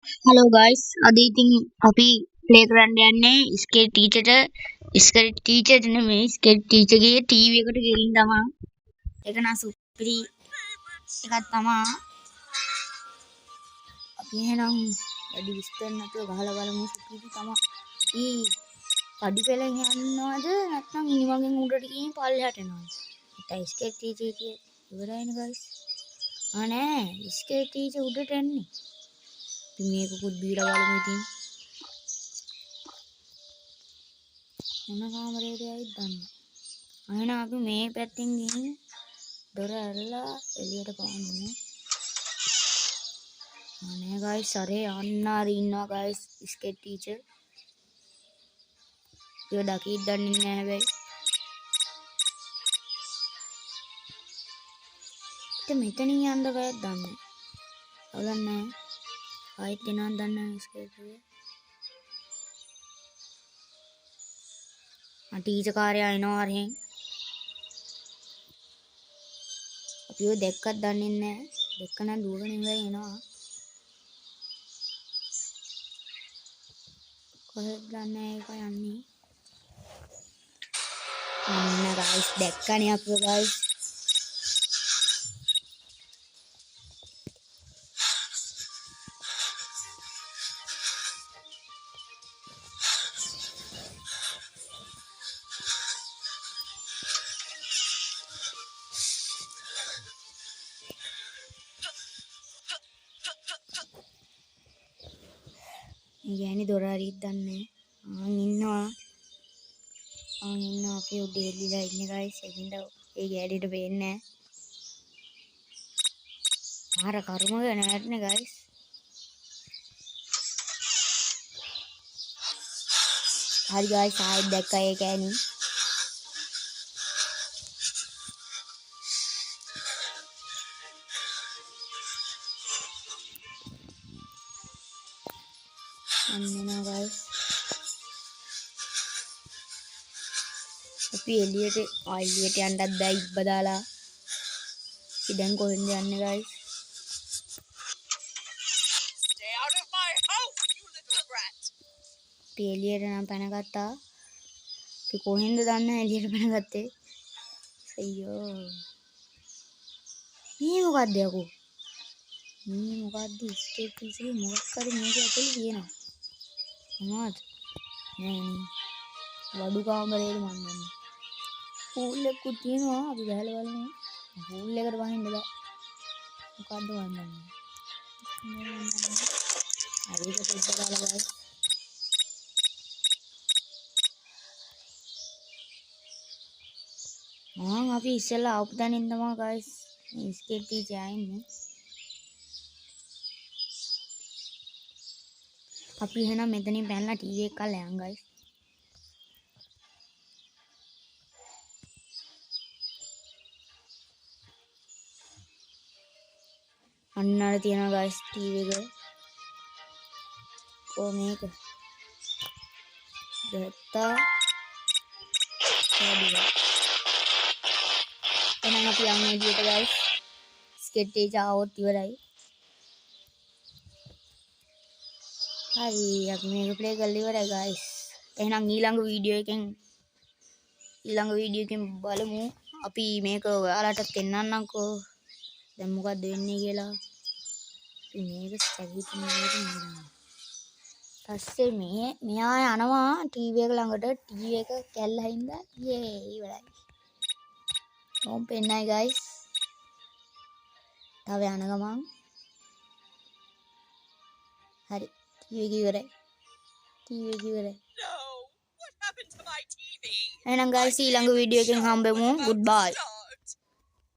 Hello guys, අද ඉතින් අපි ප්ලේ කරන්න යන්නේ ස්කේට් ටීචර් නෙමෙයි ස්කේට් ටීචර්ගේ ටීවී එකට ගිහින් තමයි. ඒක නම් සුපිරි එකක් තමයි. අපි එහෙනම් වැඩි විස්තර නැතුව ගහලා බලමු සුපිරි තමයි. ඊ පඩි පෙළෙන් යනවද නැත්නම් ඉනිමගෙන් උඩට ගිහින් පල්ලෙහාට එනවද? නැත්නම් ස්කේට් ටීචර් කිය ඉවරයිනේ guys. නෑ ස්කේට් ටීචර් උඩට එන්නේ. ඉතින් මේකකුත් බීලා බලමු ඉතින්. මොන කාමරේද යයිද දන්නේ. අහන අපි මේ පැත්තෙන් ගිහින් දොර ඇරලා එළියට පාන්නේ. අනේ guys අරේ අන්නාරි ඉන්නවා guys ස්කේට් ටීචර්. ඒක දකිද්ද දන්නේ නැහැ හැබැයි. ඉතින් මෙතනින් යන්න බෑද දන්නේ. අවුලන්නේ. ආයෙත් එනවා දන්නේ නැහැ ස්කේට් ටීචර්. ටීචර් කාර්යය එනවා අරහෙන්. අපි ඔය දැක්කත් දන්නේ නැහැ. දැක්ක නම් දුවගෙන ඉඳලා එනවා. කොහෙද දන්නේ ඒක යන්නේ. අන්න guys දැක්කනේ අපෝ guys. යන්නේ දොර හරියට දන්නේ නැහැ. ඉන්නවා අපි උඩ එල්ලීලා ඉන්නේ guys. ඒකින්ද ඒ ගෑඩියට පේන්නේ නැහැ. ආර කර්ම ගැන වැටෙන්නේ guys. හරි guys ආයෙත් දැක්කා ඒ කෑණි. අන්න guys. අපි එළියට යන්නත් බෑ ඉබ්බ දාලා. ඉතින් දැන් කොහෙන්ද යන්නේ guys? Stay out of my house you little rat. අපි එළියට නම් පැනගත්තා. අපි කොහෙන්ද දන්නේ එළියට පැනගත්තේ? අයියෝ. මේ මොකද්ද යකෝ? මේ මොකද්ද ස්කේට් ටීචර්ගේ මොකක් හරි මේක ඇතුලේ තියෙනවා. මොනවද? නෑ වඩු කාමරේද මන් දන්නේ. පූල් එකකුත් තියෙනවා අපි ගහලා බලමු. පූල් එකට වහින්න බෑ. මොකද්ද මන් දන්නේ. හරි ඒක පිට දාලා guys. අපි ඉස්සෙල්ලා ආපු තැනින් තමයි guys මේ ස්කේට් ටීචර් ආන්නේ. අපි එහෙනම් මෙතනින් පැනලා ටීවී එක ගාලා යන් guys. අන්න අර තියෙනවා guys ටීවී එක. මේක ගත්තා. එහෙනම් අපි යන්නේ එළියට guys. ස්කේට් ටීචර් ආවොත් ඉවරයි. හරි අපි මේක ප්ලේ කරලා ඉවරයි guys. එහෙනම් ඊළඟ වීඩියෝ එකෙන් බලමු. අපි මේක ඔයාලටත් පෙන්නන්නම්කෝ. දැන් මොකද්ද වෙන්නේ කියලා. අපි මේක සැවිතුනේ. පස්සේ මෙයා යනවා ටීවී එක ළඟට. ටීවී එක කැල්ලා හින්දා ඉවරයි. මොම් පෙන්නයි guys. තව යන ගමන්. හරි ටීවී එක ඉවරයි. එහෙනම් guys ඊළඟ වීඩියෝ එකෙන් හම්බෙමු. goodbye.